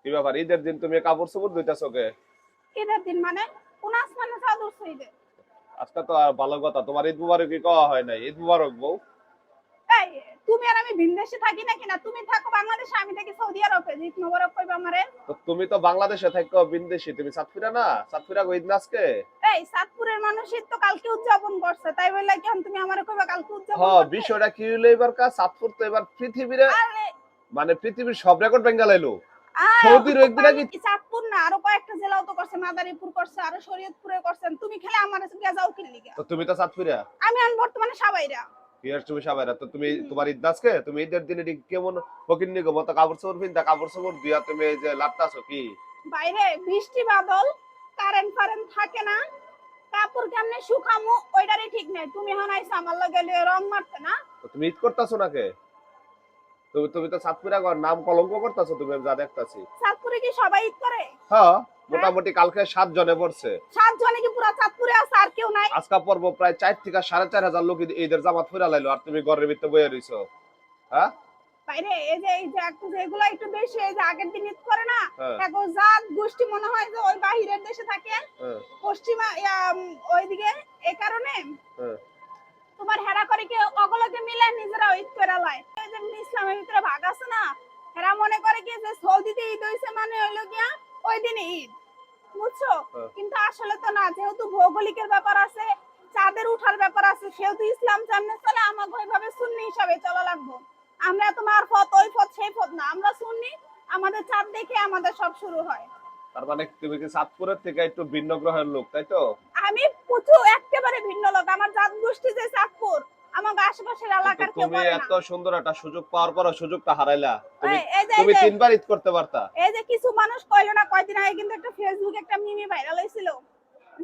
কি ব্যাপার, ঈদের দিন তুমি কাপড় চোপড় ধুইতাছো কে? ঈদের দিন মানে কোন আসমানে চাঁদ উঠছে ঈদে? আজকে তো আর ভালো কথা, তোমার ঈদ মুবারক কি কওয়া হয় নাই? ঈদ মুবারক বউ। এই তুমি আর আমি ভিন দেশে থাকি নাকি? না তুমি থাকো বাংলাদেশে, আমি থাকি সৌদি আরবে, ঈদ মোবারক কইবা আমারে? তো তুমি তো বাংলাদেশে থাকো বিদেশি, তুমি সাতক্ষীরা না? সাতক্ষীরা ঈদ না আজকে? এই চাঁদপুরের মানুষ ঈদ তো কালকে উদযাপন করছে, তাই বলে কি তুমি আমারে কইবা কালকে উদযাপন হ্যাঁ, করতে? বিষয়টা কি হইলো এবার চাঁদপুর তো এবার পৃথিবীরে আরে মানে পৃথিবীর সব রেকর্ড ভেঙে লাইলো। সৌদির একদিন আগে চাঁদপুর না আরো কয়েকটা জেলাও তো করছে, মাদারীপুর করছে, আরো শরীয়তপুরে করছেন। তুমি খেলে আমার গেজাও কি লিগা? তো তুমি তো সাতক্ষীরা। আমি আন বর্তমানে সাবাইরা। কি আর তুমি সবাই তো তুমি তোমার ঈদ না আজকে? তুমি ঈদের দিনে কেমন ফকিন্নি গো মতো কাপড় চোপড় পিনতা, কাপড় চোপড় দিয়া তুমি এই যে লাটতাছো কি? বাইরে বৃষ্টি বাদল, কারেন্ট ফারেন্ট থাকে না, কাপড় কেমনে শুকামু ওইটারই ঠিক নাই। তুমি এখন আইসা আমার লগে রং মারতে না? তো তুমি ঈদ করতাছো না কে? তুমি তুমি তো সাতক্ষীরা নাম কলঙ্ক করতাছো, তুমি যা দেখতাছি। চাঁদপুরে কি সবাই ঈদ করে? হ্যাঁ, মোটামুটি কালকে 7 জনে পড়ছে। 7 জনে কি পুরা চাঁদপুরে আছে আর কেউ নাই? আজকা পর্ব প্রায় 4 থেকে 4,500 লোক ঈদের জামাত ফিরা লাইলো, আর তুমি ঘরের ভিতরে বইয়া রইছো। হ্যাঁ বাইরে এই যে একটু যেগুলো একটু বেশি, এই যে আগের দিন ঈদ করে না, হ্যাঁ এখন জাত গোষ্ঠী মনে হয় যে ওই বাহিরের দেশে থাকে, হ্যাঁ পশ্চিমা ওইদিকে। এই কারণে হ্যাঁ। তোমার হেরা করে কি অগলকে মিলে নিজেরা ঈদ করে লাই। এই যে ইসলামের ভিতরে ভাগ আছে না, হেরা মনে করে কি যে সৌদিতে ঈদ হইছে মানে হইলো গিয়া ওই দিনে ঈদ, বুঝছো? হ্যাঁ। কিন্তু আসলে তো না, যেহেতু ভৌগোলিকের ব্যাপার আছে, চাঁদের উঠার ব্যাপার আছে, সেহেতু ইসলাম সামনে চলে, আমাকে ওইভাবে সুন্নি হিসাবে চলা লাগবো। আমরা তোমার পথ ওই পথ সেই পথ না, আমরা সুন্নি, আমাদের চাঁদ দেখে আমাদের সব শুরু হয়। তার মানে তুমি কি চাঁদপুরের থেকে একটু ভিন্ন গ্রহের লোক, তাই তো? আমি প্রচুর একেবারে ভিন্ন লোক, আমার জাত গোষ্ঠী যে চাঁদপুর, আমাকে আশেপাশের এলাকার কেউ তুমি করে না। এত সুন্দর একটা সুযোগ পাওয়ার পর সুযোগটা হারাইলা। তুমি এই যে তুমি 3বার ঈদ করতে পারতা। এই যে কিছু মানুষ কইলো না কয়দিন আগে কিন্তু একটা ফেসবুকে একটা মিমি ভাইরাল হয়েছিল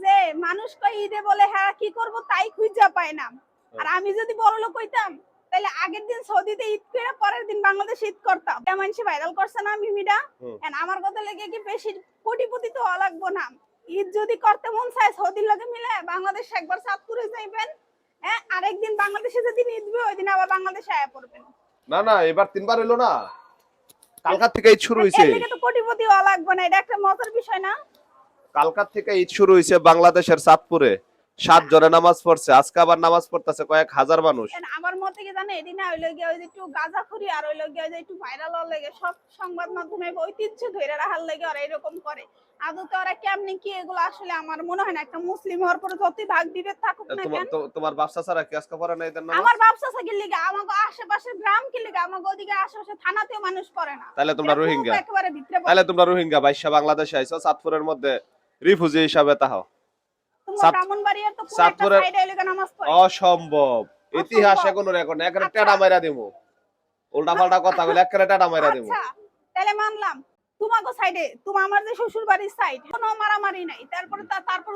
যে মানুষ কই ঈদে বলে হ্যাঁ কি করব তাই খুঁজে পায় না। আর আমি যদি বড় লোক হইতাম তাহলে আগের দিন সৌদিতে ঈদ করে পরের দিন বাংলাদেশে ঈদ করতাম। এটা মানুষ ভাইরাল করছে না মিমিটা। এন্ড আমার কথা লেগে কি বেশি কোটিপতি তো হওয়া লাগবো না, ঈদ যদি করতে মন চায় সৌদির লগে মিলে বাংলাদেশে একবার চাঁদপুরে যাইবেন, হ্যাঁ আরেকদিন বাংলাদেশে যেদিন ঈদ হবে ওই দিন আবার বাংলাদেশে আয়া পড়বেন। না না, এবার 3বার হইলো না, কালকার থেকে ঈদ শুরু হইছে। এর লেগে তো কোটিপতি হওয়া লাগবে না, এটা একটা মজার বিষয় না? কালকার থেকে ঈদ শুরু হইছে বাংলাদেশের চাঁদপুরে। 7 জনে নামাজ পড়ছে, আজকে আবার নামাজ পড়তেছে কয়েক হাজার মানুষ। আমার মতে কি জানে এদিন না হইলো গিয়ে ওই যে একটু গাঁজাখুরি আর হইলো গিয়ে যে একটু ভাইরাল হওয়ার লাগে, সব সংবাদ মাধ্যমে ঐতিহ্য ধরে রাখার লাগে ওরা এরকম করে। আদৌ তো ওরা কেমনি কি এগুলো আসলে আমার মনে হয় না, একটা মুসলিম হওয়ার পরে যতই ভাগ বিভেদ থাকুক না কেন। তোমার বাচ্চা ছাড়া কি আজকে পড়ে না এদের নামাজ? আমার বাপসা সাকির লিগা, আমাগো আশেপাশের গ্রাম কি লিগা, আমাগো ওদিকে আশেপাশে থানাতেও মানুষ করে না। তাহলে তোমরা রোহিঙ্গা। একেবারে ভিতরে তাহলে তোমরা রোহিঙ্গা বাইশা বাংলাদেশে আইছো, চাঁদপুরের মধ্যে রিফিউজি হিসাবে তাহাও। তোমার ব্রাহ্মণবাড়িয়ার তো পুরো একটা সাইডে হইলো নামাজ পড়ে। অসম্ভব, ইতিহাসে কোনো রেকর্ড না, একটা টেড়া মাইরা দিমু। উল্টা পাল্টা কথা বলে একটা টেড়া মাইরা দিমু। আচ্ছা তাহলে মানলাম তোমাগো সাইডে, আমার যে শ্বশুর বাড়ির সাইড কোনো মারামারি নাই, তারপরে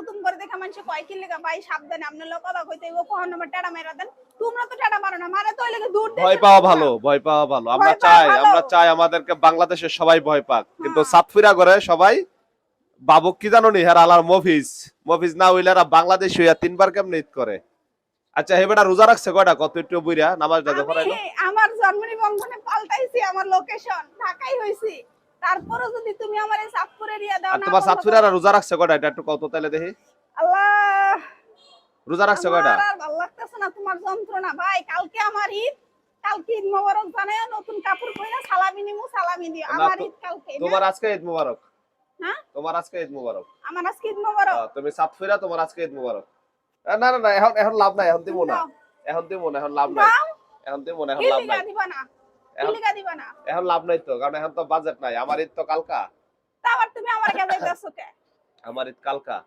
তুমি করে দেখা মানুষ কয় কি লেগা ভাই সাবধানে আপনার লোক কথা কইতে ও কোন নাম্বার টেড়া মাইরা দেন। তোমরা তো টেড়া মারো না, মারে তো ওই লেগে দূর ভয় পাওয়া ভালো, ভয় পাওয়া ভালো। আমরা চাই আমাদেরকে বাংলাদেশের সবাই ভয় পাক, কিন্তু সাতফিরা করে সবাই বাবুক কি জানো নি হের আলার মফিজ না হইলারা বাংলাদেশ হইয়া 3বার কেমনে ঈদ করে। আচ্ছা হেবেটা রোজা রাখছে কয়টা কত একটু বুইরা নামাজ দাদা পড়াইলো? আমার জন্ম নিবন্ধনে পাল্টাইছি, আমার লোকেশন ঢাকাই হইছি, তারপরে যদি তুমি আমারে চাঁদপুরে রিয়া দাও আর না। তোমার সাতফিরারা রোজা রাখছে কয়টা এটা একটু কত তাইলে দেখি। আল্লাহ রোজা রাখছে কয়টা? আমার আর ভালো লাগতেছে না তোমার যন্ত্রণা ভাই। কালকে আমার ঈদ, কালকে ঈদ মোবারক জানায়, নতুন কাপড় পরে সালামি নিমু, সালামি দিও। আমার ঈদ কালকে। তোমার আজকে ঈদ মোবারক। হ্যাঁ তোমার আজকে ঈদ মোবারক। আমার আজকে ঈদ মোবারক। তুমি সাতফিরা তোমার আজকে ঈদ মোবারক। না না না, এখন লাভ নাই, এখন দিমু না, এখন দিমু না, এখন লাভ নাই, এখন দিমু না, এখন লাভ নাই। দিবা না, কিলিকা দিবা না, এখন লাভ নাই তো, কারণ এখন তো বাজেট নাই। আমার ঈদ তো কালকা। তা আবার তুমি আমার কাছে যাইতাছো কে? আমার ঈদ কালকা।